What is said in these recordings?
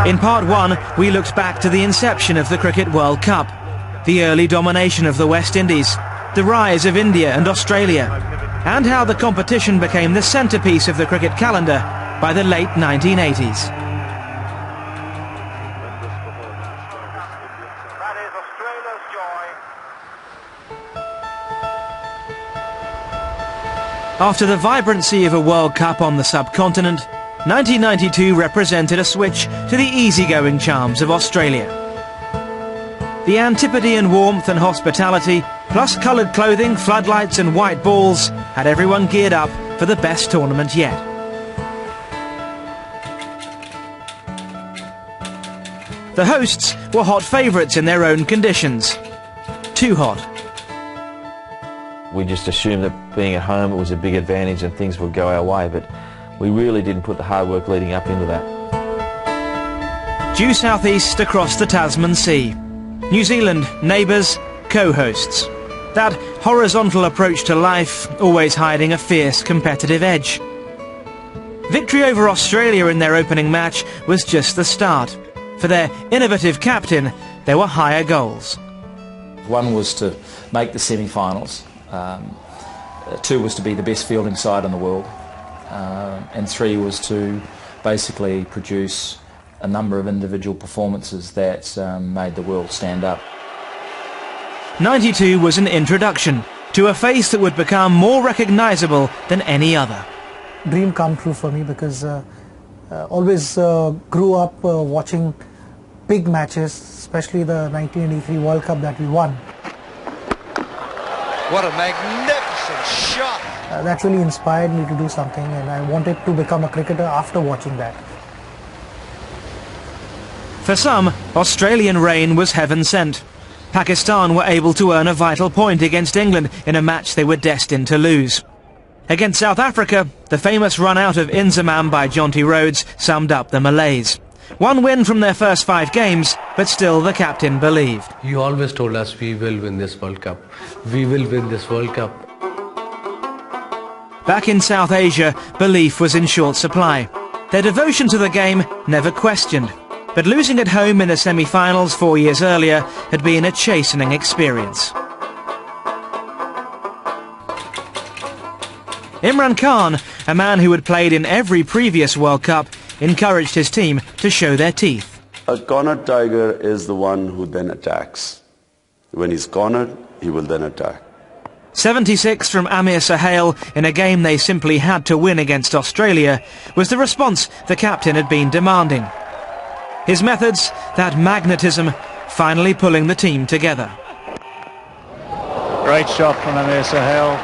In part one, we looked back to the inception of the Cricket World Cup, the early domination of the West Indies, the rise of India and Australia, and how the competition became the centrepiece of the cricket calendar by the late 1980s. After the vibrancy of a World Cup on the subcontinent, 1992 represented a switch to the easygoing charms of Australia. The Antipodean warmth and hospitality, plus coloured clothing, floodlights and white balls, had everyone geared up for the best tournament yet. The hosts were hot favourites in their own conditions. Too hot. We just assumed that being at home it was a big advantage and things would go our way, but we really didn't put the hard work leading up into that. Due southeast across the Tasman Sea. New Zealand, neighbours, co-hosts. That horizontal approach to life, always hiding a fierce competitive edge. Victory over Australia in their opening match was just the start. For their innovative captain, there were higher goals. One was to make the semi-finals. Two was to be the best fielding side in the world. And three was to basically produce a number of individual performances that made the world stand up. 92 was an introduction to a face that would become more recognisable than any other. Dream come true for me because always grew up watching big matches, especially the 1983 World Cup that we won. What a magnificent shot! That really inspired me to do something, and I wanted to become a cricketer after watching that. For some, Australian reign was heaven sent. Pakistan were able to earn a vital point against England in a match they were destined to lose. Against South Africa, the famous run out of Inzamam by Jonty Rhodes summed up the malaise. One win from their first 5 games, but still the captain believed. You always told us we will win this World Cup. We will win this World Cup. Back in South Asia, belief was in short supply. Their devotion to the game never questioned. But losing at home in the semi-finals 4 years earlier had been a chastening experience. Imran Khan, a man who had played in every previous World Cup, encouraged his team to show their teeth. A cornered tiger is the one who then attacks. When he's cornered, he will then attack. 76 from Amir Sohail in a game they simply had to win against Australia was the response the captain had been demanding. His methods, that magnetism, finally pulling the team together. Great shot from Amir Sohail.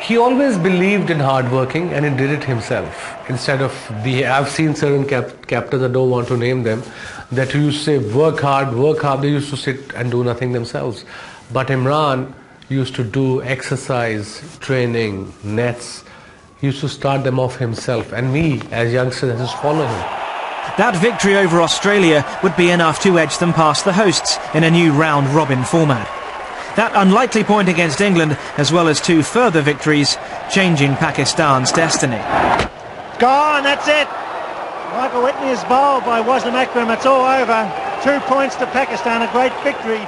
He always believed in hard working and he did it himself. Instead of I've seen certain captains, I don't want to name them, that used to say work hard, they used to sit and do nothing themselves. But Imran used to do exercise, training, nets. He used to start them off himself, and we as youngsters just follow him. That victory over Australia would be enough to edge them past the hosts in a new round-robin format. That unlikely point against England, as well as 2 further victories, changing Pakistan's destiny. Gone, that's it! Michael Whitney is bowled by Waslam Akram, it's all over. 2 points to Pakistan, a great victory.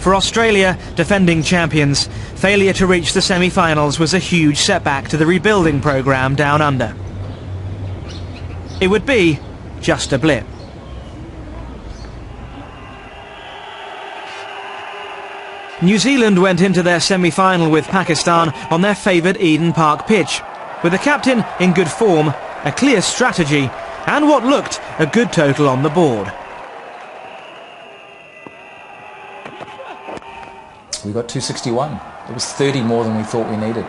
For Australia, defending champions, failure to reach the semi-finals was a huge setback to the rebuilding programme down under. It would be just a blip. New Zealand went into their semi-final with Pakistan on their favoured Eden Park pitch, with the captain in good form, a clear strategy, and what looked a good total on the board. We got 261. It was 30 more than we thought we needed.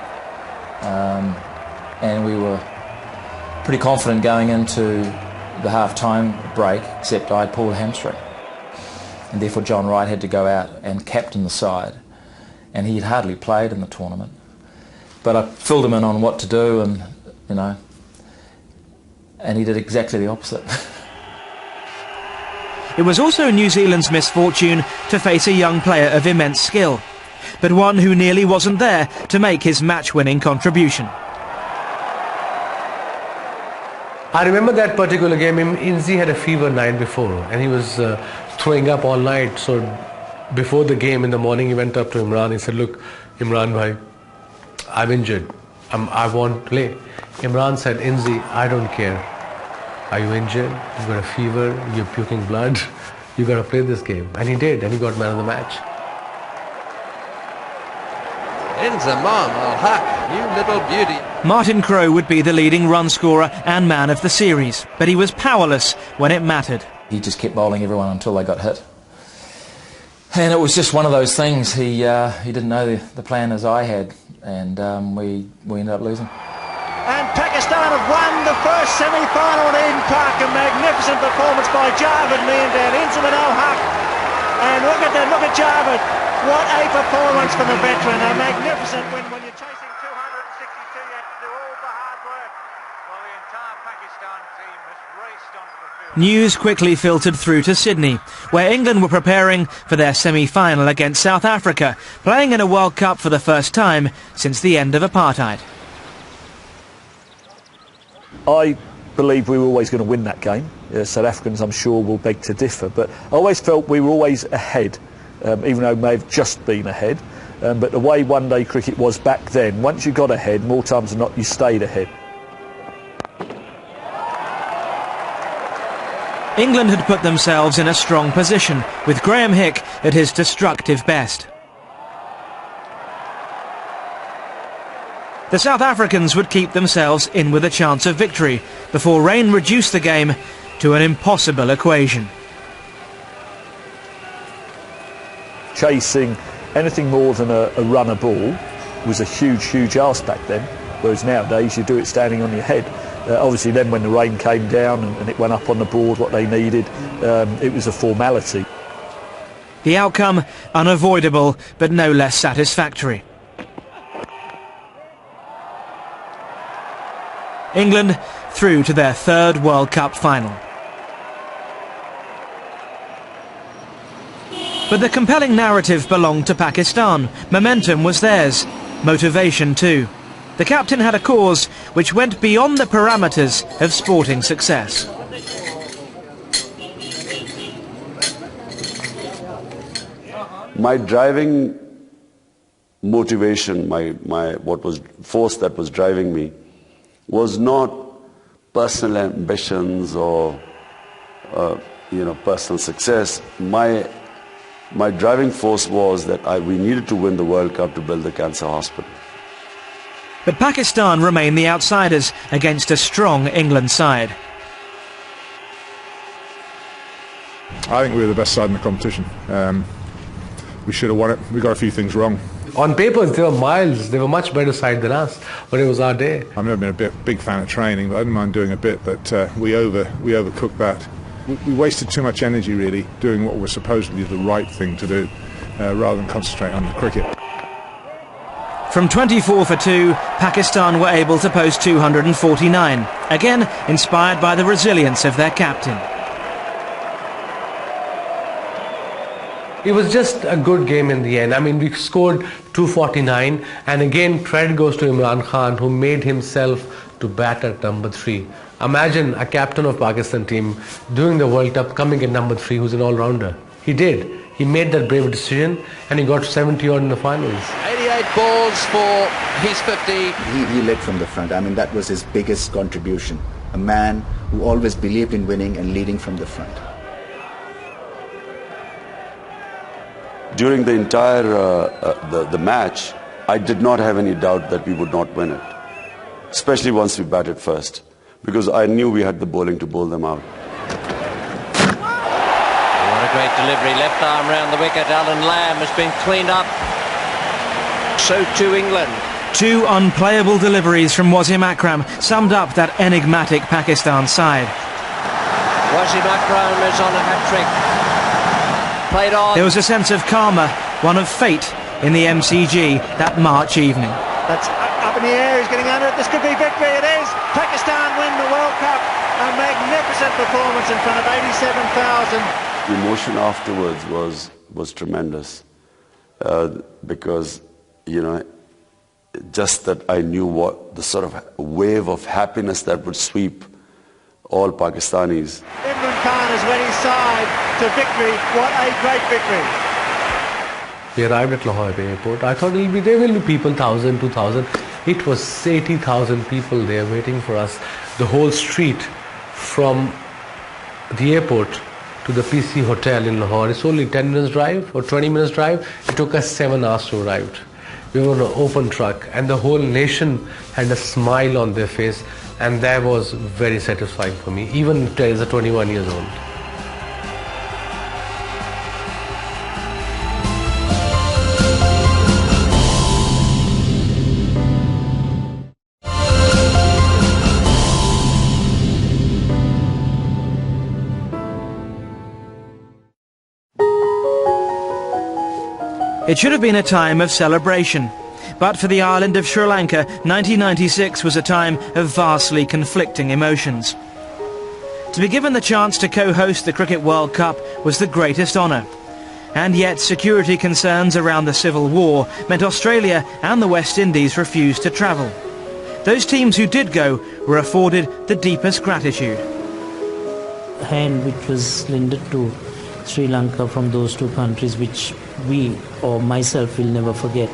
And we were pretty confident going into the half-time break, except I'd pulled a hamstring. And therefore John Wright had to go out and captain the side. And he had hardly played in the tournament. But I filled him in on what to do, and, you know, and he did exactly the opposite. It was also New Zealand's misfortune to face a young player of immense skill. but one who nearly wasn't there to make his match-winning contribution. I remember that particular game. Inzi had a fever night before and he was throwing up all night. So before the game in the morning he went up to Imran. He said, "Look, Imran bhai, I'm injured. I won't play." Imran said, "Inzi, I don't care. Are you injured? You've got a fever, you're puking blood. You got to play this game." And he did, and he got man of the match. Inzamam al-Haq, you little beauty. Martin Crowe would be the leading run scorer and man of the series, but he was powerless when it mattered. He just kept bowling everyone until they got hit. And it was just one of those things. He didn't know the plan as I had, and we ended up losing. And Pakistan have won the first semi-final in Eden Park. A magnificent performance by Javed Miandad, Inzamam al-Haq. And look at that, look at Javed. What a performance from the veteran. A magnificent win. When you're chasing 262, you have to do all the hard work. Well, the entire Pakistan team has raced onto the field. News quickly filtered through to Sydney, where England were preparing for their semi-final against South Africa, playing in a World Cup for the first time since the end of apartheid. I believe we were always going to win that game. South Africans, I'm sure, will beg to differ, but I always felt we were always ahead, even though we may have just been ahead. But the way one-day cricket was back then, once you got ahead, more times than not, you stayed ahead. England had put themselves in a strong position, with Graham Hick at his destructive best. The South Africans would keep themselves in with a chance of victory before rain reduced the game to an impossible equation. Chasing anything more than a runner ball was a huge ask back then, whereas nowadays you do it standing on your head. Obviously then when the rain came down and it went up on the board what they needed, it was a formality. The outcome unavoidable but no less satisfactory. England through to their third World Cup final. But the compelling narrative belonged to Pakistan. Momentum was theirs. Motivation too. The captain had a cause which went beyond the parameters of sporting success. My driving motivation, what was force that was driving me, was not personal ambitions or personal success. My driving force was that we needed to win the World Cup to build the cancer hospital. But Pakistan remained the outsiders against a strong England side. I think we were the best side in the competition. We should have won it. We got a few things wrong. On papers, they were miles. They were much better side than us, but it was our day. I've never been a big fan of training, but I didn't mind doing a bit. But we overcooked that. We wasted too much energy, really, doing what was supposedly the right thing to do, rather than concentrate on the cricket. From 24 for 2, Pakistan were able to post 249, again inspired by the resilience of their captain. It was just a good game in the end. I mean, we scored 249, and again credit goes to Imran Khan, who made himself to bat at number 3. Imagine a captain of Pakistan team doing the World Cup, coming at number 3, who's an all-rounder. He did. He made that brave decision, and he got 70 odd in the finals. 88 balls for his 50. He led from the front. I mean, that was his biggest contribution. A man who always believed in winning and leading from the front. During the entire the match, I did not have any doubt that we would not win it, especially once we batted first, because I knew we had the bowling to bowl them out. What a great delivery, left arm round the wicket. Alan Lamb has been cleaned up. So too England. 2 unplayable deliveries from Wasim Akram summed up that enigmatic Pakistan side. Wasim Akram is on a hat-trick. Played on. There was a sense of karma, one of fate, in the MCG that March evening. That's up in the air, he's getting under it. This could be victory, it is. Pakistan win the World Cup. A magnificent performance in front of 87,000. The emotion afterwards was tremendous. because, just that I knew what the sort of wave of happiness that would sweep all Pakistanis. Imran Khan has led his side to victory. What a great victory. We arrived at Lahore airport. I thought there will be people, 1,000, 2,000. It was 80,000 people there waiting for us. The whole street from the airport to the PC Hotel in Lahore. It's only 10 minutes drive or 20 minutes drive. It took us 7 hours to arrive. We were on an open truck and the whole nation had a smile on their face, and that was very satisfying for me, even as a 21 years old. It should have been a time of celebration, but for the island of Sri Lanka, 1996 was a time of vastly conflicting emotions. To be given the chance to co-host the Cricket World Cup was the greatest honour, and yet security concerns around the Civil War meant Australia and the West Indies refused to travel. Those teams who did go were afforded the deepest gratitude. The hand which was lended to Sri Lanka from those two countries, which we, or myself, will never forget.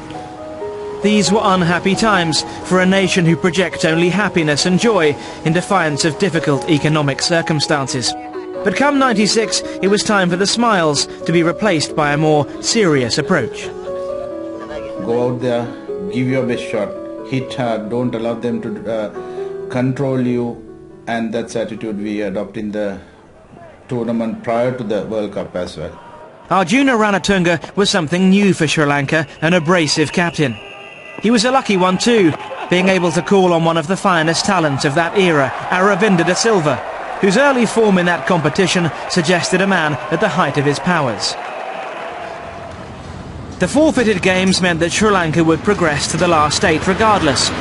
These were unhappy times for a nation who project only happiness and joy in defiance of difficult economic circumstances. But come '96, it was time for the smiles to be replaced by a more serious approach. Go out there, give your best shot, hit hard, don't allow them to control you, and that's the attitude we adopt in the tournament prior to the World Cup as well. Arjuna Ranatunga was something new for Sri Lanka, an abrasive captain. He was a lucky one too, being able to call on one of the finest talents of that era, Aravinda de Silva, whose early form in that competition suggested a man at the height of his powers. The forfeited games meant that Sri Lanka would progress to the last 8 regardless.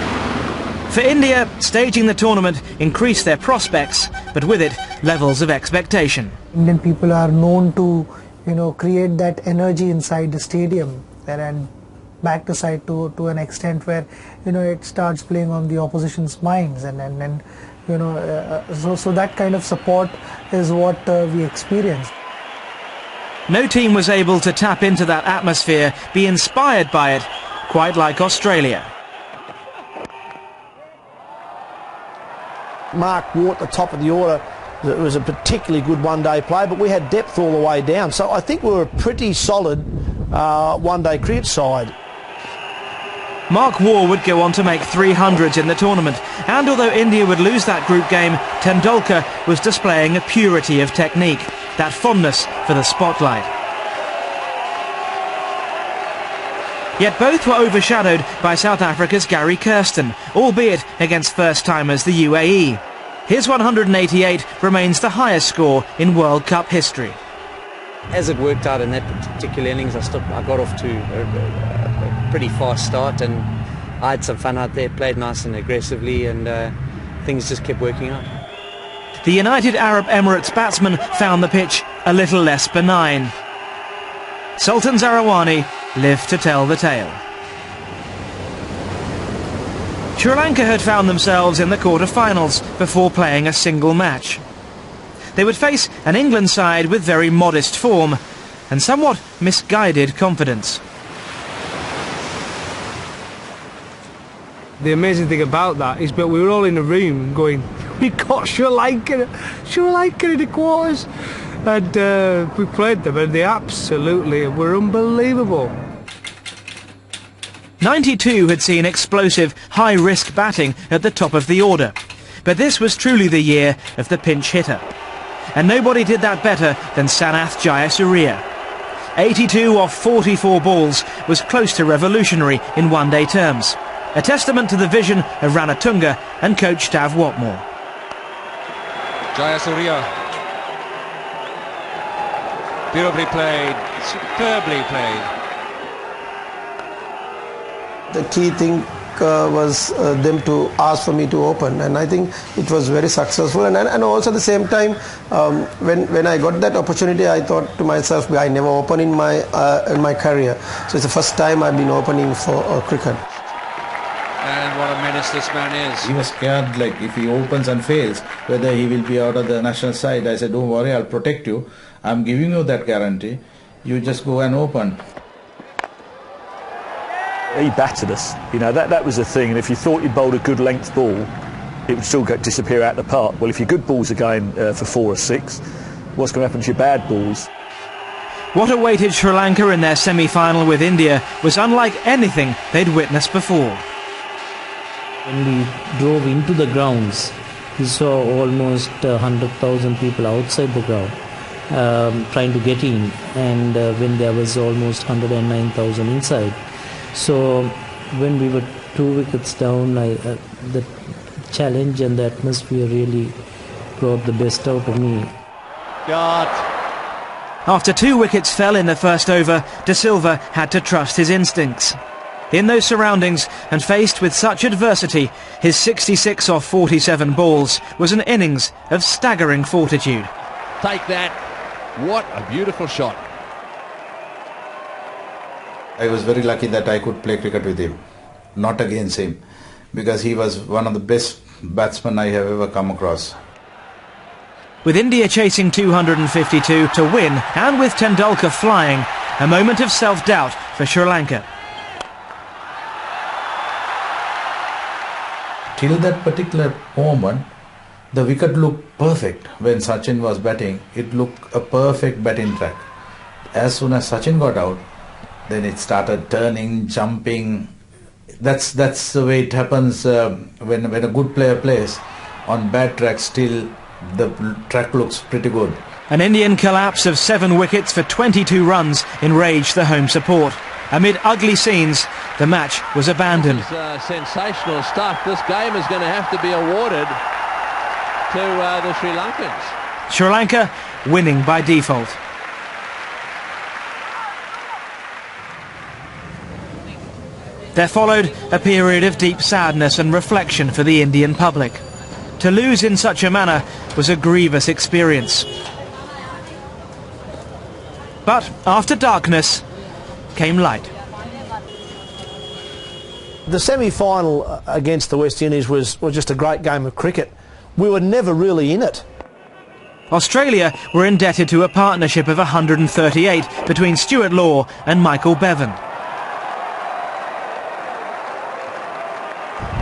For India, staging the tournament increased their prospects, but with it, levels of expectation. Indian people are known to, create that energy inside the stadium and back the side to an extent where, it starts playing on the opposition's minds, so that kind of support is what we experienced. No team was able to tap into that atmosphere, be inspired by it, quite like Australia. Mark Waugh at the top of the order. It was a particularly good one-day play, but we had depth all the way down. So I think we were a pretty solid one-day cricket side. Mark Waugh would go on to make 300s in the tournament, and although India would lose that group game, Tendulkar was displaying a purity of technique, that fondness for the spotlight. Yet both were overshadowed by South Africa's Gary Kirsten, albeit against first-timers the UAE. His 188 remains the highest score in World Cup history. As it worked out in that particular innings, I got off to a pretty fast start, and I had some fun out there, played nice and aggressively, and things just kept working out. The United Arab Emirates batsman found the pitch a little less benign. Sultan Zarawani lived to tell the tale. Sri Lanka had found themselves in the quarter-finals before playing a single match. They would face an England side with very modest form and somewhat misguided confidence. The amazing thing about that is that we were all in a room going, we got Sri Lanka in the quarters, and we played them and they absolutely were unbelievable. 92 had seen explosive, high-risk batting at the top of the order, but this was truly the year of the pinch hitter. And nobody did that better than Sanath Jayasuriya. 82 off 44 balls was close to revolutionary in one-day terms, a testament to the vision of Ranatunga and coach Tav Watmore. Jayasuriya, beautifully played, superbly played. The key thing was them to ask for me to open, and I think it was very successful. And also at the same time, when I got that opportunity, I thought to myself, I never opened in my career, so it's the first time I've been opening for cricket. And what a menace this man is. He was scared, like if he opens and fails, whether he will be out of the national side. I said, don't worry, I'll protect you. I'm giving you that guarantee. You just go and open. He battered us. You know, that was the thing. And if you thought you bowled a good length ball, it would still disappear out the park. Well, if your good balls are going for 4 or 6, what's going to happen to your bad balls? What awaited Sri Lanka in their semi-final with India was unlike anything they'd witnessed before. When we drove into the grounds, we saw almost 100,000 people outside the ground trying to get in, and when there was almost 109,000 inside. So when we were 2 wickets down, the challenge and the atmosphere really brought the best out of me. God. After 2 wickets fell in the first over, De Silva had to trust his instincts. In those surroundings, and faced with such adversity, his 66 off 47 balls was an innings of staggering fortitude. Take that. What a beautiful shot. I was very lucky that I could play cricket with him, not against him, because he was one of the best batsmen I have ever come across. With India chasing 252 to win, and with Tendulkar flying, a moment of self-doubt for Sri Lanka. Till that particular moment, the wicket looked perfect. When Sachin was batting, it looked a perfect batting track. As soon as Sachin got out, then it started turning, jumping. That's the way it happens when a good player plays. On bad tracks, still the track looks pretty good. An Indian collapse of 7 wickets for 22 runs enraged the home support. Amid ugly scenes, the match was abandoned. This is sensational stuff. This game is going to have to be awarded to the Sri Lankans. Sri Lanka winning by default. There followed a period of deep sadness and reflection for the Indian public. To lose in such a manner was a grievous experience. But after darkness came light. The semi-final against the West Indies was just a great game of cricket. We were never really in it. Australia were indebted to a partnership of 138 between Stuart Law and Michael Bevan.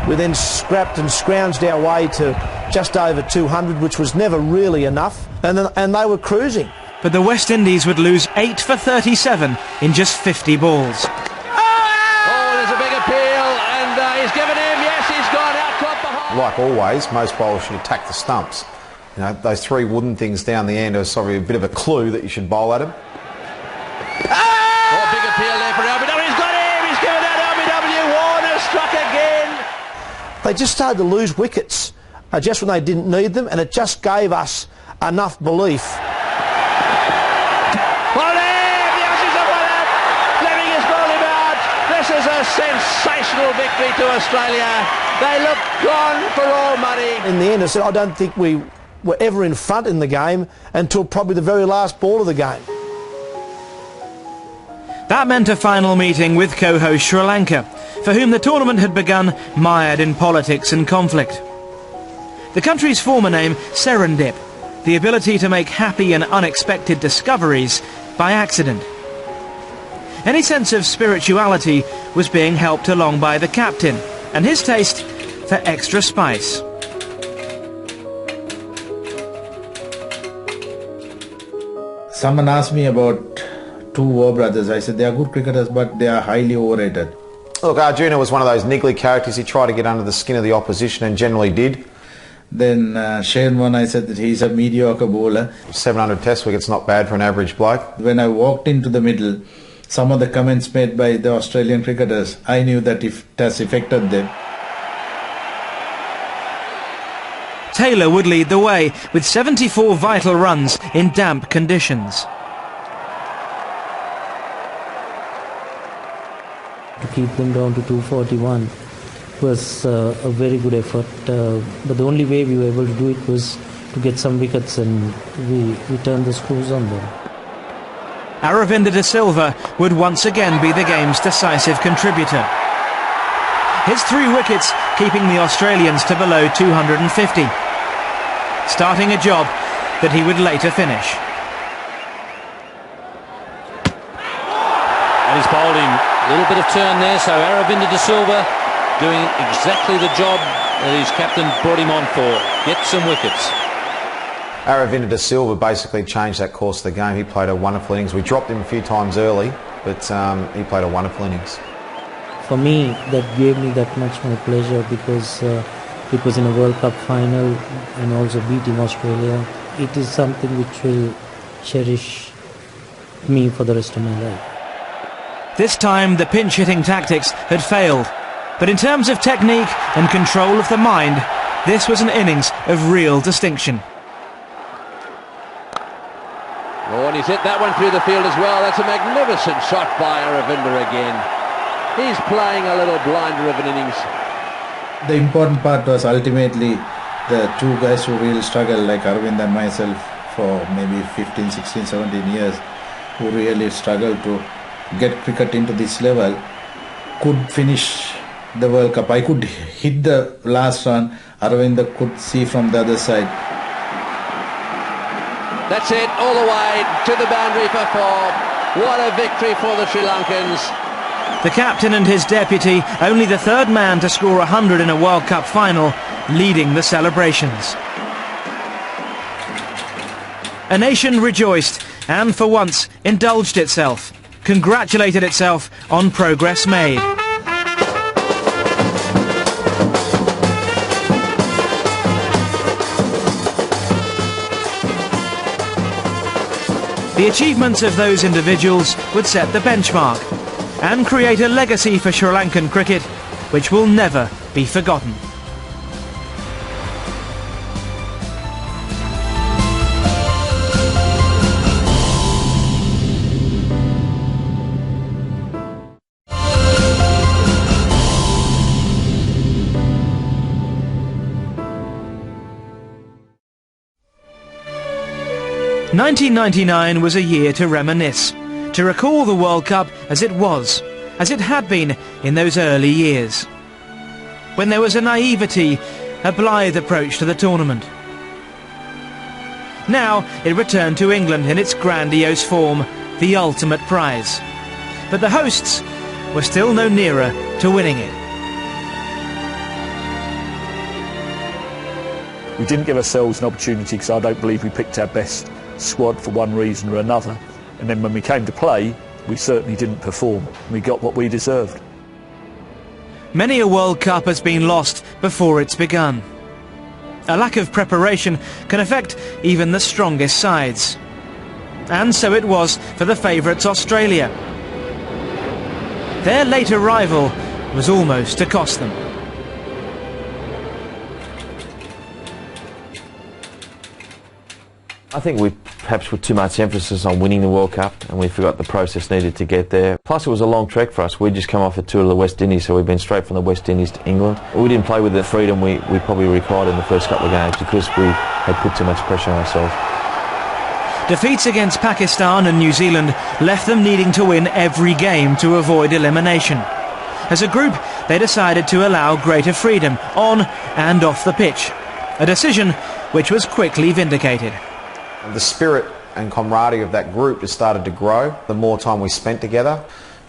We then scrapped and scrounged our way to just over 200, which was never really enough, and they were cruising. But the West Indies would lose 8 for 37 in just 50 balls. Oh, there's a big appeal, and he's given him, yes, he's gone out top behind. Like always, most bowlers should attack the stumps. You know, those 3 wooden things down the end are sort of a bit of a clue that you should bowl at them. Oh, big appeal there for LBW, he's got him, he's given out LBW, Warner struck again. They just started to lose wickets just when they didn't need them, and it just gave us enough belief. This is a sensational victory to Australia. They look gone for all money. In the end, I said, I don't think we were ever in front in the game until probably the very last ball of the game. That meant a final meeting with co-host Sri Lanka, for whom the tournament had begun mired in politics and conflict. The country's former name, Serendip, the ability to make happy and unexpected discoveries by accident. Any sense of spirituality was being helped along by the captain, and his taste for extra spice. Someone asked me about 2 War brothers. I said they are good cricketers, but they are highly overrated. Look, Arjuna was one of those niggly characters. He tried to get under the skin of the opposition and generally did. Then Shane Warne, I said that he's a mediocre bowler. 700 test wickets, not bad for an average bloke. When I walked into the middle, some of the comments made by the Australian cricketers, I knew that it has affected them. Taylor would lead the way with 74 vital runs in damp conditions. To keep them down to 241 was a very good effort, but the only way we were able to do it was to get some wickets, and we turned the screws on them. Aravinda de Silva would once again be the game's decisive contributor. His 3 wickets keeping the Australians to below 250, starting a job that he would later finish. And he's bowled him. A little bit of turn there, so Aravinda de Silva doing exactly the job that his captain brought him on for. Get some wickets. Aravinda de Silva basically changed that course of the game. He played a wonderful innings. We dropped him a few times early, but he played a wonderful innings. For me, that gave me that much more pleasure because it was in a World Cup final and also beating Australia. It is something which will cherish me for the rest of my life. This time the pinch-hitting tactics had failed, but in terms of technique and control of the mind, this was an innings of real distinction. Oh, and he's hit that one through the field as well. That's a magnificent shot by Aravinda again. He's playing a little blinder of an innings. The important part was ultimately the 2 guys who really struggled, like Aravind and myself, for maybe 15, 16, 17 years, who really struggled to get cricket into this level, could finish the World Cup. I could hit the last run, Aravinda could see from the other side. That's it, all the way to the boundary for 4. What a victory for the Sri Lankans. The captain and his deputy, only the 3rd man to score 100 in a World Cup final, leading the celebrations. A nation rejoiced and for once indulged itself, congratulated itself on progress made. The achievements of those individuals would set the benchmark and create a legacy for Sri Lankan cricket which will never be forgotten. "1999 was a year to reminisce, to recall the World Cup as it was, as it had been in those early years, when there was a naivety, a blithe approach to the tournament. Now it returned to England in its grandiose form, the ultimate prize. But the hosts were still no nearer to winning it. We didn't give ourselves an opportunity because I don't believe we picked our best squad for one reason or another, and then when we came to play we certainly didn't perform. We got what we deserved. Many a World Cup has been lost before it's begun. A lack of preparation can affect even the strongest sides. And so it was for the favourites Australia. Their late arrival was almost to cost them. I think we perhaps put too much emphasis on winning the World Cup and we forgot the process needed to get there. Plus it was a long trek for us. We'd just come off a tour to the West Indies, so we'd been straight from the West Indies to England. We didn't play with the freedom we probably required in the first couple of games because we had put too much pressure on ourselves. Defeats against Pakistan and New Zealand left them needing to win every game to avoid elimination. As a group, they decided to allow greater freedom on and off the pitch, a decision which was quickly vindicated. The spirit and camaraderie of that group just started to grow the more time we spent together.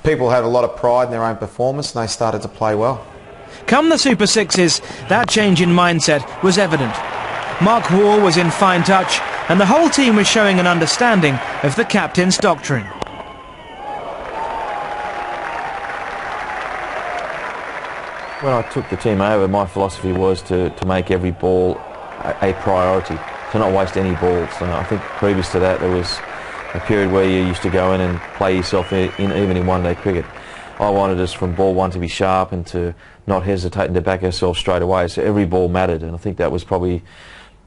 People had a lot of pride in their own performance and they started to play well. Come the Super Sixes, that change in mindset was evident. Mark Waugh was in fine touch and the whole team was showing an understanding of the captain's doctrine. When I took the team over, my philosophy was to make every ball a priority, to not waste any balls. And I think previous to that there was a period where you used to go in and play yourself even in one-day cricket. I wanted us from ball one to be sharp and to not hesitate and to back ourselves straight away, so every ball mattered, and I think that was probably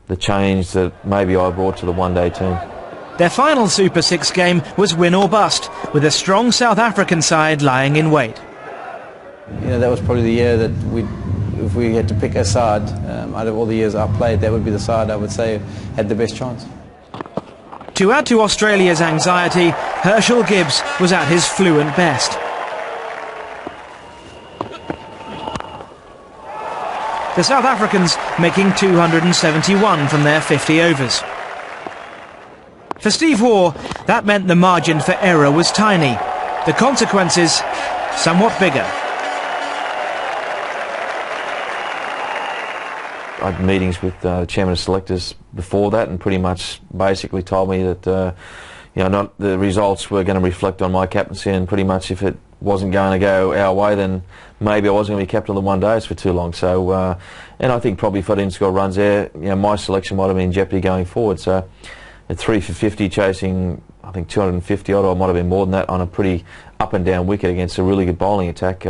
the change that maybe I brought to the one-day team. Their final Super Six game was win or bust, with a strong South African side lying in wait. You know, that was probably the year that we if we had to pick a side out of all the years I've played, that would be the side I would say had the best chance. To add to Australia's anxiety, Herschel Gibbs was at his fluent best. The South Africans making 271 from their 50 overs. For Steve Waugh, that meant the margin for error was tiny. The consequences, somewhat bigger. I had meetings with the chairman of selectors before that, and pretty much basically told me that the results were going to reflect on my captaincy, and pretty much if it wasn't going to go our way, then maybe I wasn't going to be captain of the one days for too long. So, and I think probably if I didn't score runs there, my selection might have been in jeopardy going forward. So, at 3 for 50, chasing I think 250 odd, or it might have been more than that, on a pretty up and down wicket against a really good bowling attack.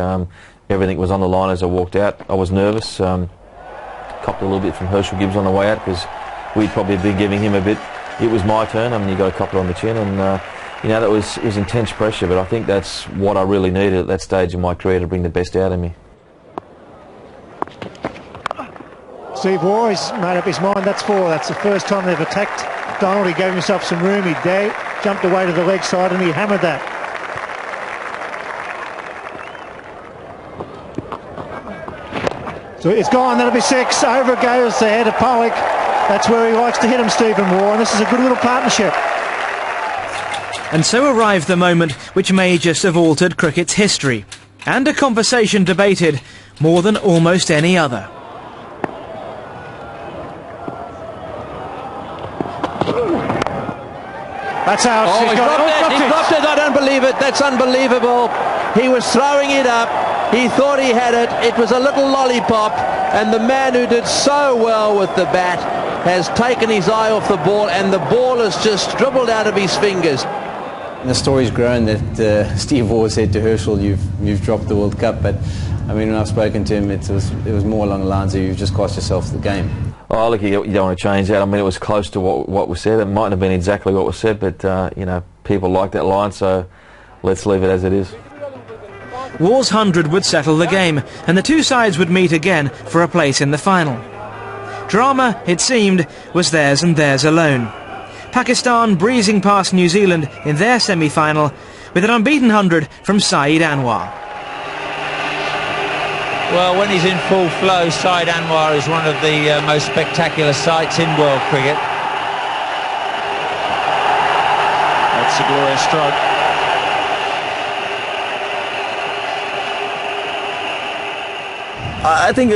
Everything was on the line as I walked out. I was nervous. Copped a little bit from Herschel Gibbs on the way out, because we'd probably been giving him a bit. It was my turn. I mean, you got a couple on the chin, and that was intense pressure. But I think that's what I really needed at that stage of my career to bring the best out of me. Steve Waugh has made up his mind. That's 4. That's the first time they've attacked Donald. He gave himself some room. He jumped away to the leg side and he hammered that. So it's gone. That'll be 6. Over it goes the head of Pollock. That's where he likes to hit him, Stephen Waugh, and this is a good little partnership. And so arrived the moment which may just have altered cricket's history, and a conversation debated more than almost any other. That's out. Oh, he's dropped it. He dropped it. I don't believe it. That's unbelievable. He was throwing it up. He thought he had it. It was a little lollipop, and the man who did so well with the bat has taken his eye off the ball, and the ball has just dribbled out of his fingers. The story's grown that Steve Waugh said to Herschel, "You've dropped the World Cup." But I mean, when I've spoken to him, it was more along the lines of, "You've just cost yourself the game." Oh, look, you don't want to change that. I mean, it was close to what was said. It mightn't have been exactly what was said, but people like that line, so let's leave it as it is. Waugh's 100 would settle the game, and the two sides would meet again for a place in the final. Drama, it seemed, was theirs and theirs alone. Pakistan breezing past New Zealand in their semi-final with an unbeaten 100 from Saeed Anwar. Well, when he's in full flow, Saeed Anwar is one of the most spectacular sights in world cricket. That's a glorious stroke. I think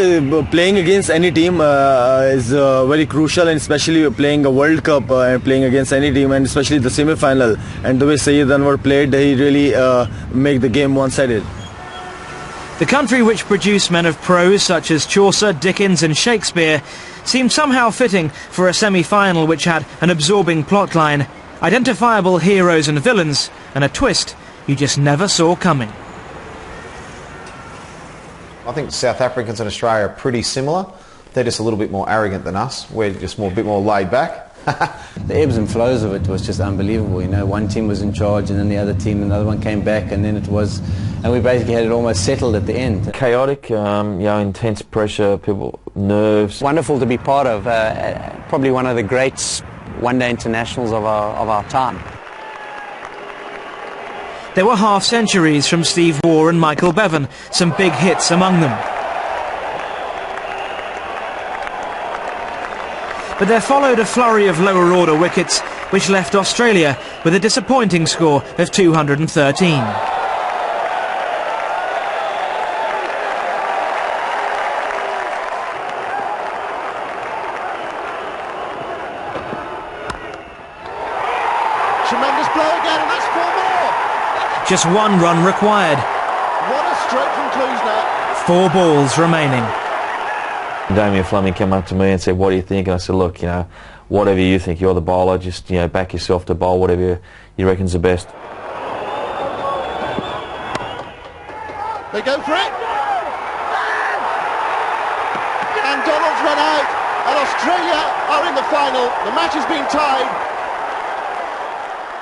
playing against any team is very crucial, and especially playing a World Cup and playing against any team, and especially the semi-final. And the way Saeed Anwar played, he really made the game one-sided. The country which produced men of prose such as Chaucer, Dickens and Shakespeare seemed somehow fitting for a semi-final which had an absorbing plotline, identifiable heroes and villains, and a twist you just never saw coming. I think South Africans and Australia are pretty similar. They're just a little bit more arrogant than us. We're just a bit more laid back. The ebbs and flows of it was just unbelievable. One team was in charge, and then the other team, another one came back, and then it was, and we basically had it almost settled at the end. Chaotic, intense pressure, people, nerves. Wonderful to be part of. Probably one of the great one-day internationals of our time. There were half-centuries from Steve Waugh and Michael Bevan, some big hits among them. But there followed a flurry of lower-order wickets, which left Australia with a disappointing score of 213. Tremendous blow again, and that's 4 more. Just 1 run required. What a stroke from Klusener. 4 balls remaining. Damien Fleming came up to me and said, "What do you think?" And I said, "Look, whatever you think, you're the bowler, just back yourself to bowl whatever you reckon's the best." They go for it. And Donald's run out, and Australia are in the final. The match has been tied.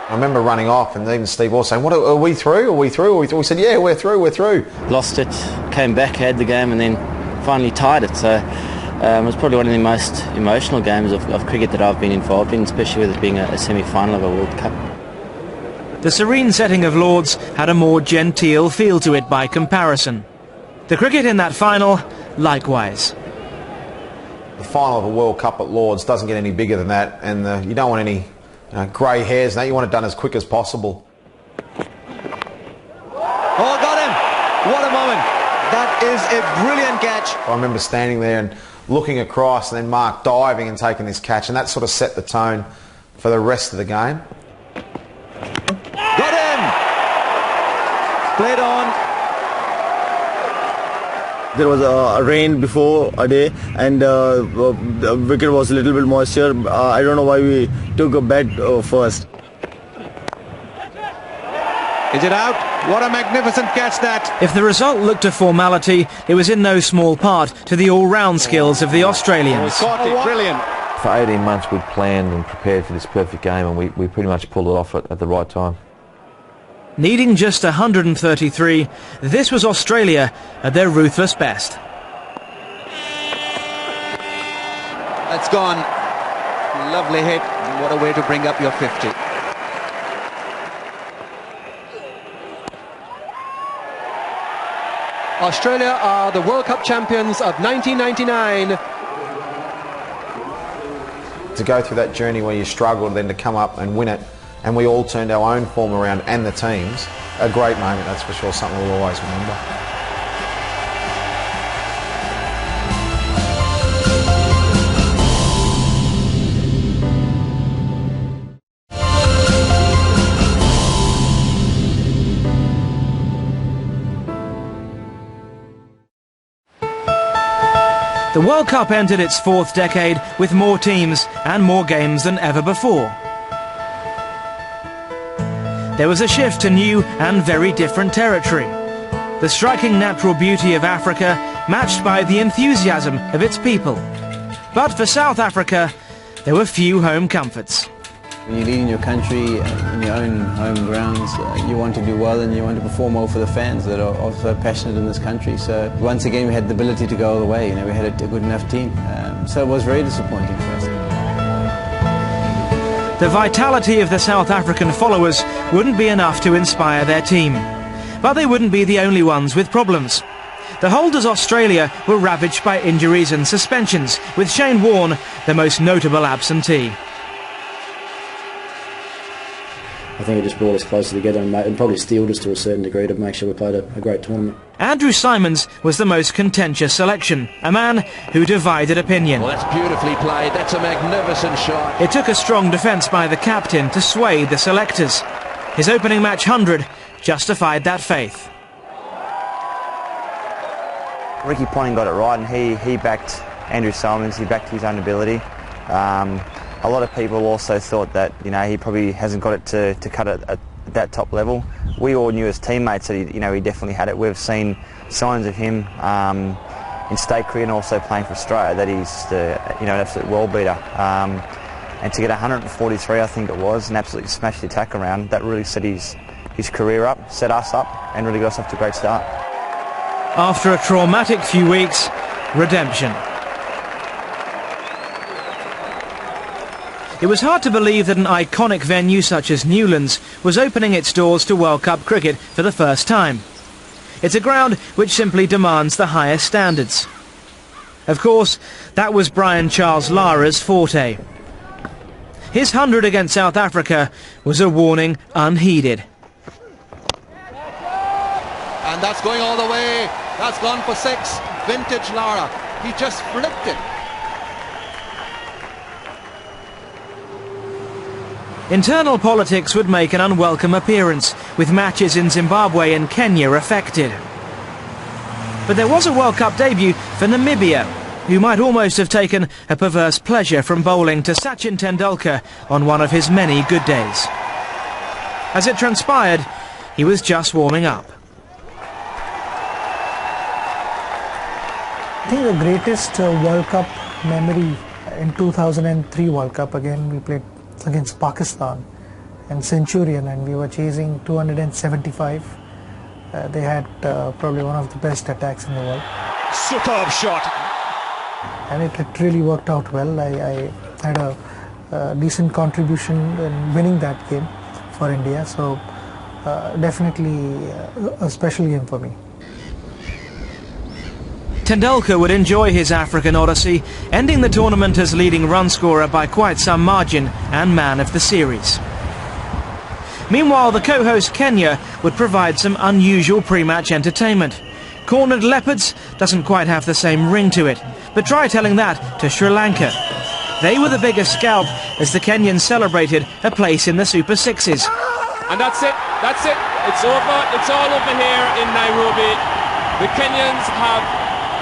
I remember running off, and even Steve Waugh saying, "What are we through? Are we through? Are we through?" We said, "Yeah, we're through. We're through." Lost it, came back, had the game, and then finally tied it. So it was probably one of the most emotional games of cricket that I've been involved in, especially with it being a semi-final of a World Cup. The serene setting of Lords had a more genteel feel to it by comparison. The cricket in that final, likewise. The final of a World Cup at Lords doesn't get any bigger than that, and you don't want any grey hairs. You want it done as quick as possible. Oh, got him! What a moment! That is a brilliant catch. I remember standing there and looking across, and then Mark diving and taking this catch, and that sort of set the tone for the rest of the game. Got him! Played on. There was a rain before a day, and the wicket was a little bit moisture. I don't know why we took a bat first. Is it out? What a magnificent catch that! If the result looked a formality, it was in no small part to the all-round skills of the Australians. Brilliant. For 18 months we'd planned and prepared for this perfect game, and we pretty much pulled it off at the right time. Needing just 133, this was Australia at their ruthless best. That's gone. Lovely hit. What a way to bring up your 50. Australia are the World Cup champions of 1999. To go through that journey where you struggled, then to come up and win it, and we all turned our own form around and the teams, a great moment, that's for sure, something we'll always remember. The World Cup entered its fourth decade with more teams and more games than ever before. There was a shift to new and very different territory. The striking natural beauty of Africa matched by the enthusiasm of its people. But for South Africa, there were few home comforts. When you're leading your country in your own home grounds, you want to do well and you want to perform well for the fans that are also passionate in this country. So once again we had the ability to go all the way. We had a good enough team. So it was very disappointing for us. The vitality of the South African followers wouldn't be enough to inspire their team. But they wouldn't be the only ones with problems. The holders Australia were ravaged by injuries and suspensions, with Shane Warne the most notable absentee. I think it just brought us closer together and probably steeled us to a certain degree to make sure we played a great tournament. Andrew Symonds was the most contentious selection, a man who divided opinion. Well, that's beautifully played. That's a magnificent shot. It took a strong defence by the captain to sway the selectors. His opening match 100 justified that faith. Ricky Ponting got it right, and he backed Andrew Symonds. He backed his own ability. A lot of people also thought that he probably hasn't got it to cut it at that top level. We all knew as teammates that he definitely had it. We've seen signs of him in state cricket and also playing for Australia that he's an absolute world beater. And to get 143, I think it was, and absolutely smash the attack around, that really set his career up, set us up, and really got us off to a great start. After a traumatic few weeks, redemption. It was hard to believe that an iconic venue such as Newlands was opening its doors to World Cup cricket for the first time. It's a ground which simply demands the highest standards. Of course, that was Brian Charles Lara's forte. His 100 against South Africa was a warning unheeded. And that's going all the way. That's gone for 6. Vintage Lara. He just flipped it. Internal politics would make an unwelcome appearance, with matches in Zimbabwe and Kenya affected. But there was a World Cup debut for Namibia, who might almost have taken a perverse pleasure from bowling to Sachin Tendulkar on one of his many good days. As it transpired, he was just warming up. I think the greatest World Cup memory in 2003 World Cup, again we played against Pakistan and Centurion, and we were chasing 275. They had probably one of the best attacks in the world. superb shot. And it really worked out well. I had a decent contribution in winning that game for India, so definitely a special game for me. Tendulkar would enjoy his African odyssey, ending the tournament as leading run scorer by quite some margin and man of the series. Meanwhile, the co-host Kenya would provide some unusual pre-match entertainment. Cornered Leopards doesn't quite have the same ring to it, but try telling that to Sri Lanka. They were the biggest scalp as the Kenyans celebrated a place in the Super Sixes. And that's it, it's over, it's all over here in Nairobi. The Kenyans have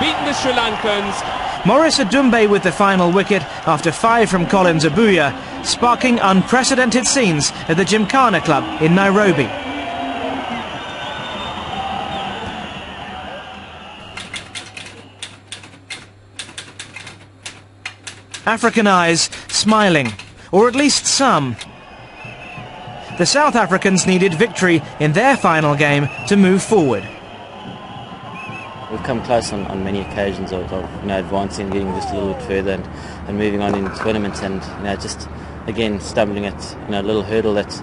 beaten the Sri Lankans. Maurice Adumbe with the final wicket after 5 from Collins Abuya, sparking unprecedented scenes at the Gymkhana Club in Nairobi. African eyes smiling, or at least some. The South Africans needed victory in their final game to move forward. We've come close on many occasions of advancing, getting just a little bit further and moving on in tournaments, and just again stumbling at a little hurdle that's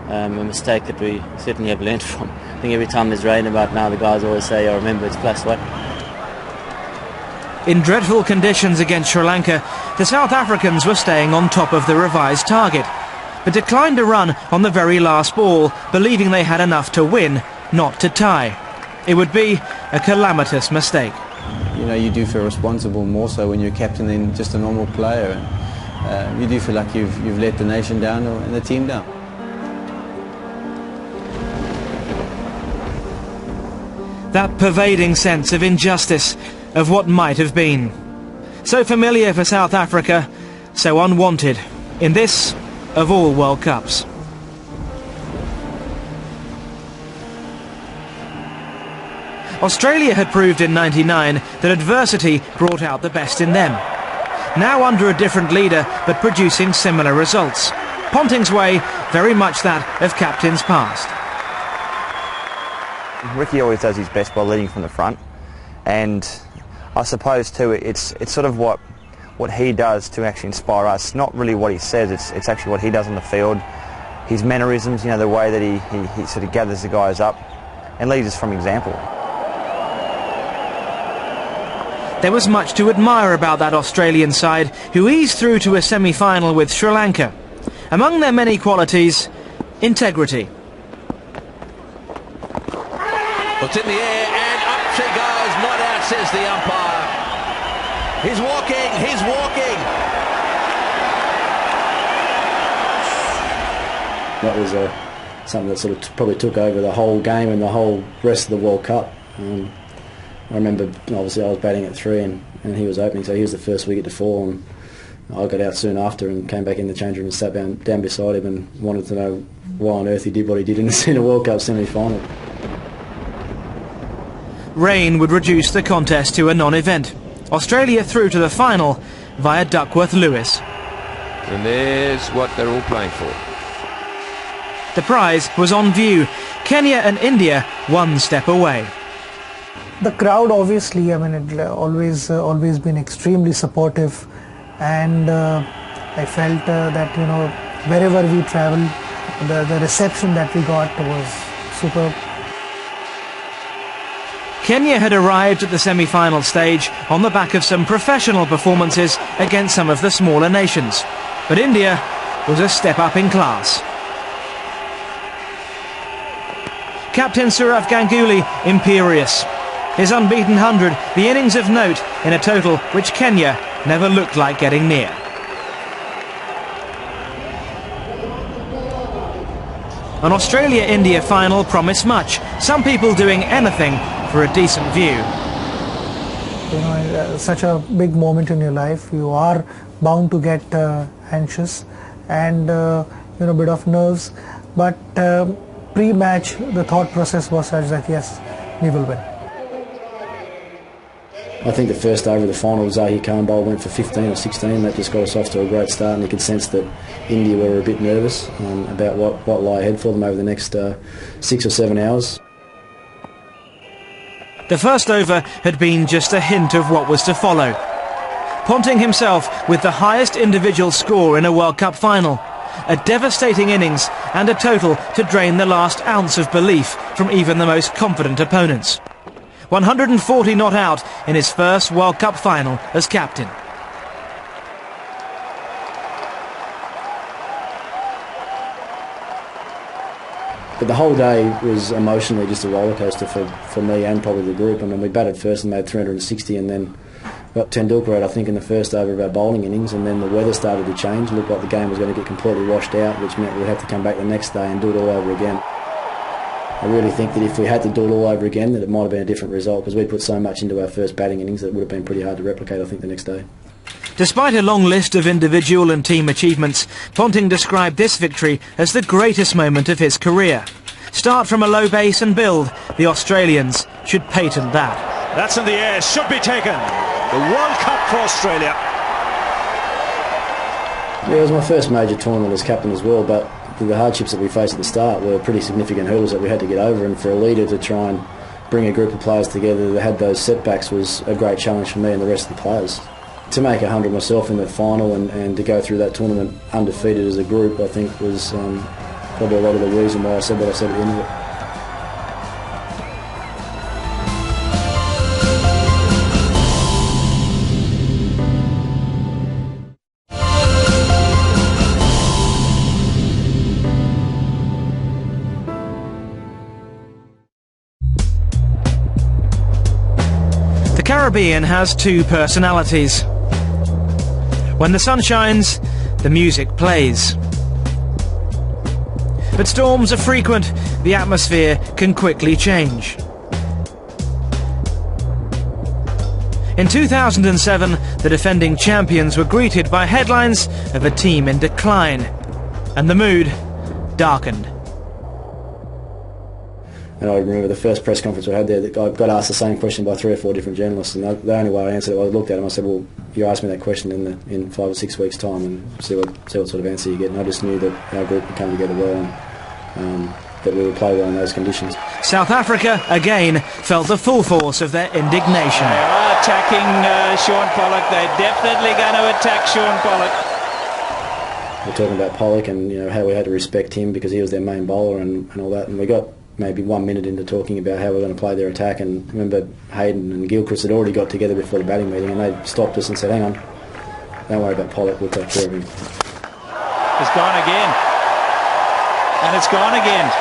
a mistake that we certainly have learned from. I think every time there's rain about now, the guys always say, remember, it's +1. In dreadful conditions against Sri Lanka, the South Africans were staying on top of the revised target, but declined a run on the very last ball, believing they had enough to win, not to tie. It would be a calamitous mistake. You do feel responsible more so when you're captain than just a normal player. You do feel like you've let the nation down and the team down. That pervading sense of injustice, of what might have been. So familiar for South Africa, so unwanted in this of all World Cups. Australia had proved in '99 that adversity brought out the best in them. Now under a different leader, but producing similar results. Ponting's way, very much that of captains past. Ricky always does his best by leading from the front, and I suppose too it's sort of what he does to actually inspire us. Not really what he says, it's actually what he does on the field. His mannerisms, the way that he sort of gathers the guys up and leads us from example. There was much to admire about that Australian side, who eased through to a semi-final with Sri Lanka. Among their many qualities, integrity. It's in the air and up she goes, not out, says the umpire. He's walking. That was something that sort of probably took over the whole game and the whole rest of the World Cup. I remember, obviously, I was batting at 3 and he was opening, so he was the first wicket to fall. And I got out soon after and came back in the change room and sat down beside him and wanted to know why on earth he did what he did in the World Cup semi-final. Rain would reduce the contest to a non-event. Australia through to the final via Duckworth-Lewis. And there's what they're all playing for. The prize was on view. Kenya and India one step away. The crowd, obviously, it always been extremely supportive, and I felt that wherever we travelled, the reception that we got was superb. Kenya had arrived at the semi-final stage on the back of some professional performances against some of the smaller nations, but India was a step up in class. Captain Sourav Ganguly imperious. His unbeaten 100, the innings of note in a total which Kenya never looked like getting near. An Australia-India final promised much, some people doing anything for a decent view. Such a big moment in your life, you are bound to get anxious and a bit of nerves, but pre-match the thought process was such that yes, we will win. I think the first over of the final, Zahir Khan bowl went for 15 or 16. That just got us off to a great start, and you could sense that India were a bit nervous about what lay ahead for them over the next 6 or 7 hours. The first over had been just a hint of what was to follow. Ponting himself with the highest individual score in a World Cup final. A devastating innings and a total to drain the last ounce of belief from even the most confident opponents. 140 not out in his first World Cup final as captain. But the whole day was emotionally just a rollercoaster for me and probably the group. I mean, we batted first and made 360 and then got Tendulkar out, I think, in the first over of our bowling innings, and then the weather started to change. It looked like the game was going to get completely washed out, which meant we'd have to come back the next day and do it all over again. I really think that if we had to do it all over again, that it might have been a different result, because we put so much into our first batting innings that it would have been pretty hard to replicate, I think, the next day. Despite a long list of individual and team achievements, Ponting described this victory as the greatest moment of his career. Start from a low base and build. The Australians should patent that. That's in the air, should be taken. The World Cup for Australia. Yeah, it was my first major tournament as captain as well, but the hardships that we faced at the start were pretty significant hurdles that we had to get over, and for a leader to try and bring a group of players together that had those setbacks was a great challenge for me and the rest of the players. To make 100 myself in the final and to go through that tournament undefeated as a group, I think was probably a lot of the reason why I said what I said at the end of it. The Caribbean has two personalities. When the sun shines, the music plays. But storms are frequent, the atmosphere can quickly change. In 2007, the defending champions were greeted by headlines of a team in decline, and the mood darkened. And I remember the first press conference we had there, that I got asked the same question by 3 or 4 different journalists, and the only way I answered it, I looked at them, I said, well, you asked me that question in 5 or 6 weeks' time and see what sort of answer you get. And I just knew that our group would come together well and that we would play well in those conditions. South Africa, again, felt the full force of their indignation. They are attacking Shaun Pollock. They're definitely going to attack Shaun Pollock. We're talking about Pollock and how we had to respect him because he was their main bowler and all that, and we got maybe 1 minute into talking about how we're going to play their attack, and I remember Hayden and Gilchrist had already got together before the batting meeting, and they stopped us and said, hang on, don't worry about Pollock, we'll take care of him. It's gone again. And it's gone again.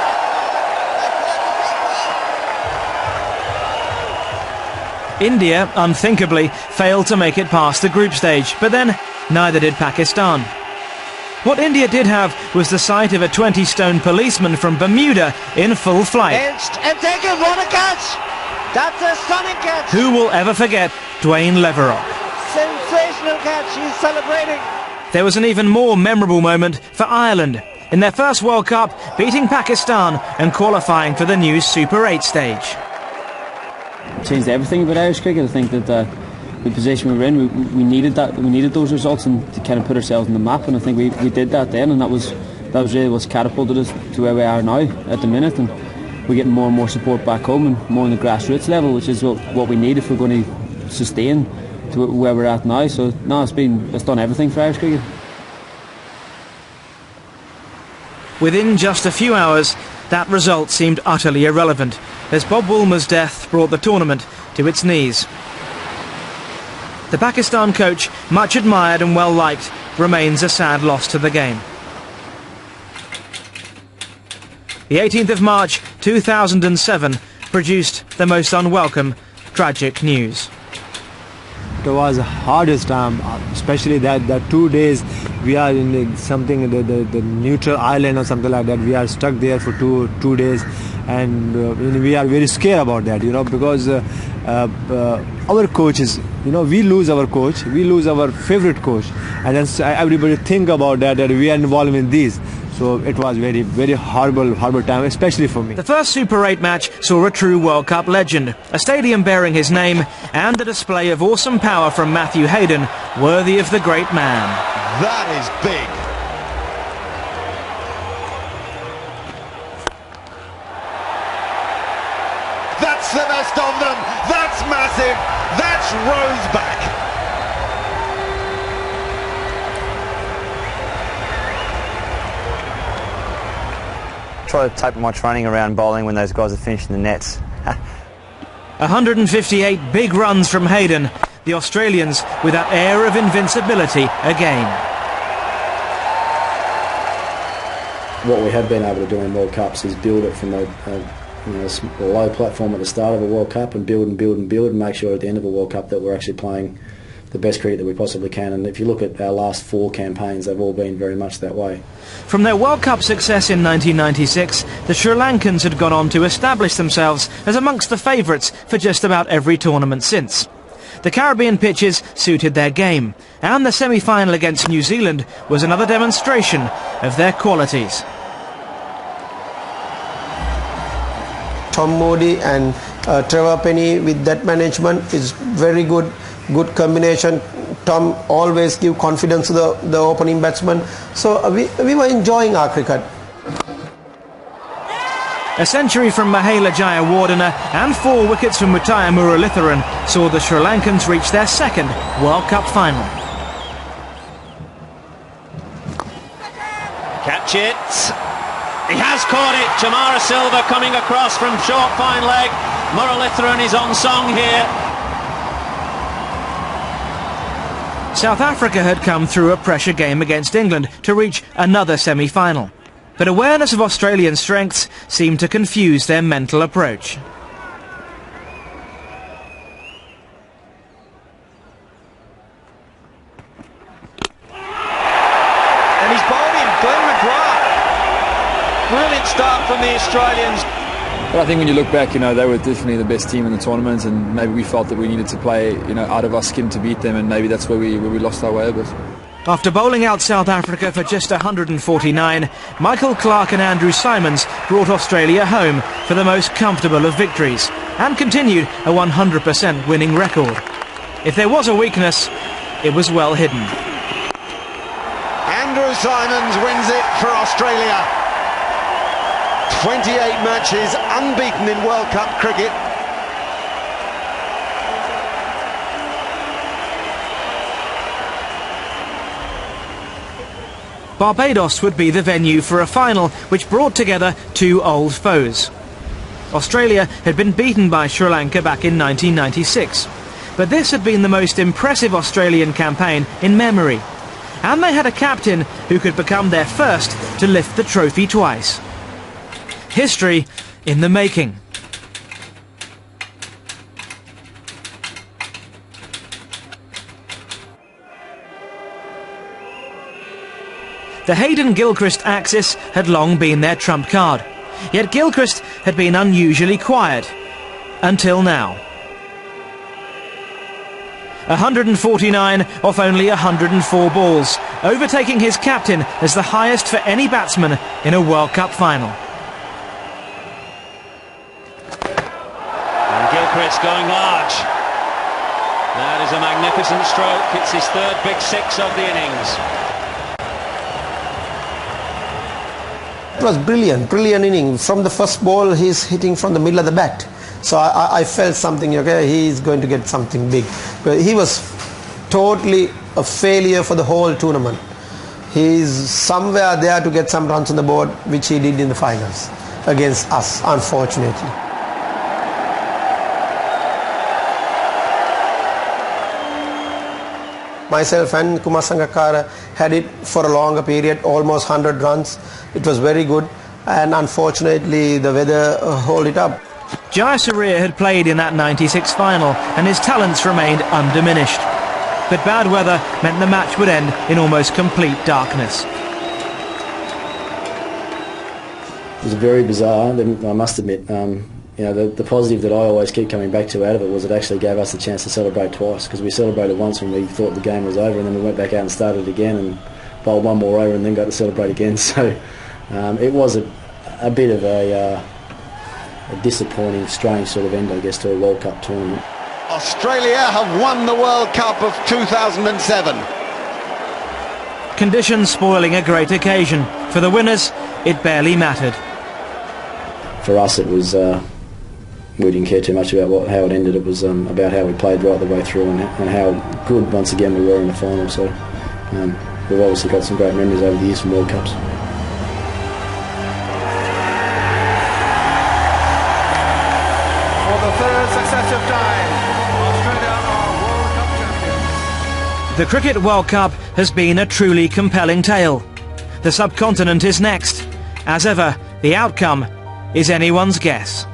India, unthinkably, failed to make it past the group stage, but then neither did Pakistan. What India did have was the sight of a 20-stone policeman from Bermuda in full flight. And taken, what a catch! That's a stunning catch! Who will ever forget Dwayne Leverock? Sensational catch, he's celebrating. There was an even more memorable moment for Ireland in their first World Cup, beating Pakistan and qualifying for the new Super 8 stage. Changed everything about Irish cricket. I think that the position we were in, we needed that. We needed those results and to kind of put ourselves on the map. And I think we did that then, and that was really what's catapulted us to where we are now at the minute. And we're getting more and more support back home and more on the grassroots level, which is what we need if we're going to sustain to where we're at now. So no, it's done everything for Irish cricket. Within just a few hours, that result seemed utterly irrelevant, as Bob Woolmer's death brought the tournament to its knees. The Pakistan coach, much admired and well liked, remains a sad loss to the game. The 18th of March 2007 produced the most unwelcome, tragic news. It was the hardest time, especially that 2 days we are in something, the neutral island or something like that. We are stuck there for two days, and we are very scared about that, because our coaches, we lose our coach, we lose our favorite coach, and then everybody think about that we are involved in these. So it was very, very horrible time, especially for me. The first Super 8 match saw a true World Cup legend, a stadium bearing his name, and a display of awesome power from Matthew Hayden, worthy of the great man. That is big. That's the best of them. That's massive. That's Rose back. Try to taper my training around bowling when those guys are finishing the nets. 158 big runs from Hayden. The Australians with that air of invincibility again. What we have been able to do in World Cups is build it from a low platform at the start of a World Cup and build and build and build and make sure at the end of a World Cup that we're actually playing the best cricket that we possibly can. And if you look at our last 4 campaigns, they've all been very much that way. From their World Cup success in 1996, the Sri Lankans had gone on to establish themselves as amongst the favourites for just about every tournament since. The Caribbean pitches suited their game, and the semi-final against New Zealand was another demonstration of their qualities. Tom Moody and Trevor Penny with that management is very good combination. Tom always give confidence to the opening batsman. So we were enjoying our cricket. A century from Mahela Jayawardena and 4 wickets from Muttiah Muralitharan saw the Sri Lankans reach their second World Cup final. Catch it. He has caught it. Jamara Silva coming across from short fine leg. Muralitharan is on song here. South Africa had come through a pressure game against England to reach another semi-final. But awareness of Australian strengths seemed to confuse their mental approach. And he's bowled in Glenn McGrath. Brilliant start from the Australians. But I think when you look back, they were definitely the best team in the tournament, and maybe we felt that we needed to play, out of our skin to beat them, and maybe that's where we lost our way a bit. After bowling out South Africa for just 149, Michael Clarke and Andrew Symonds brought Australia home for the most comfortable of victories and continued a 100% winning record. If there was a weakness, it was well hidden. Andrew Symonds wins it for Australia. 28 matches unbeaten in World Cup cricket. Barbados would be the venue for a final which brought together 2 old foes. Australia had been beaten by Sri Lanka back in 1996, but this had been the most impressive Australian campaign in memory, and they had a captain who could become their first to lift the trophy twice. History in the making. The Hayden-Gilchrist axis had long been their trump card, yet Gilchrist had been unusually quiet, until now. 149 off only 104 balls, overtaking his captain as the highest for any batsman in a World Cup final. And Gilchrist going large. That is a magnificent stroke. It's his 3rd big 6 of the innings. It was brilliant inning. From the first ball, he's hitting from the middle of the bat. So I felt something, okay, he's going to get something big. But he was totally a failure for the whole tournament. He's somewhere there to get some runs on the board, which he did in the finals against us, unfortunately. Myself and Kumar Sangakkara had it for a longer period, almost 100 runs. It was very good, and unfortunately the weather held it up. Jayasuriya had played in that 96 final, and his talents remained undiminished. But bad weather meant the match would end in almost complete darkness. It was very bizarre, I must admit. The positive that I always keep coming back to out of it was it actually gave us the chance to celebrate twice, because we celebrated once when we thought the game was over, and then we went back out and started again and bowled one more over and then got to celebrate again. So it was a bit of a disappointing, strange sort of end, I guess, to a World Cup tournament. Australia have won the World Cup of 2007. Conditions spoiling a great occasion. For the winners, it barely mattered. For us, it was we didn't care too much about how it ended. It was about how we played right the way through and how good once again we were in the final. So we've obviously got some great memories over the years from World Cups. For the third successive time, Australia are World Cup champions. The Cricket World Cup has been a truly compelling tale. The subcontinent is next. As ever, the outcome is anyone's guess.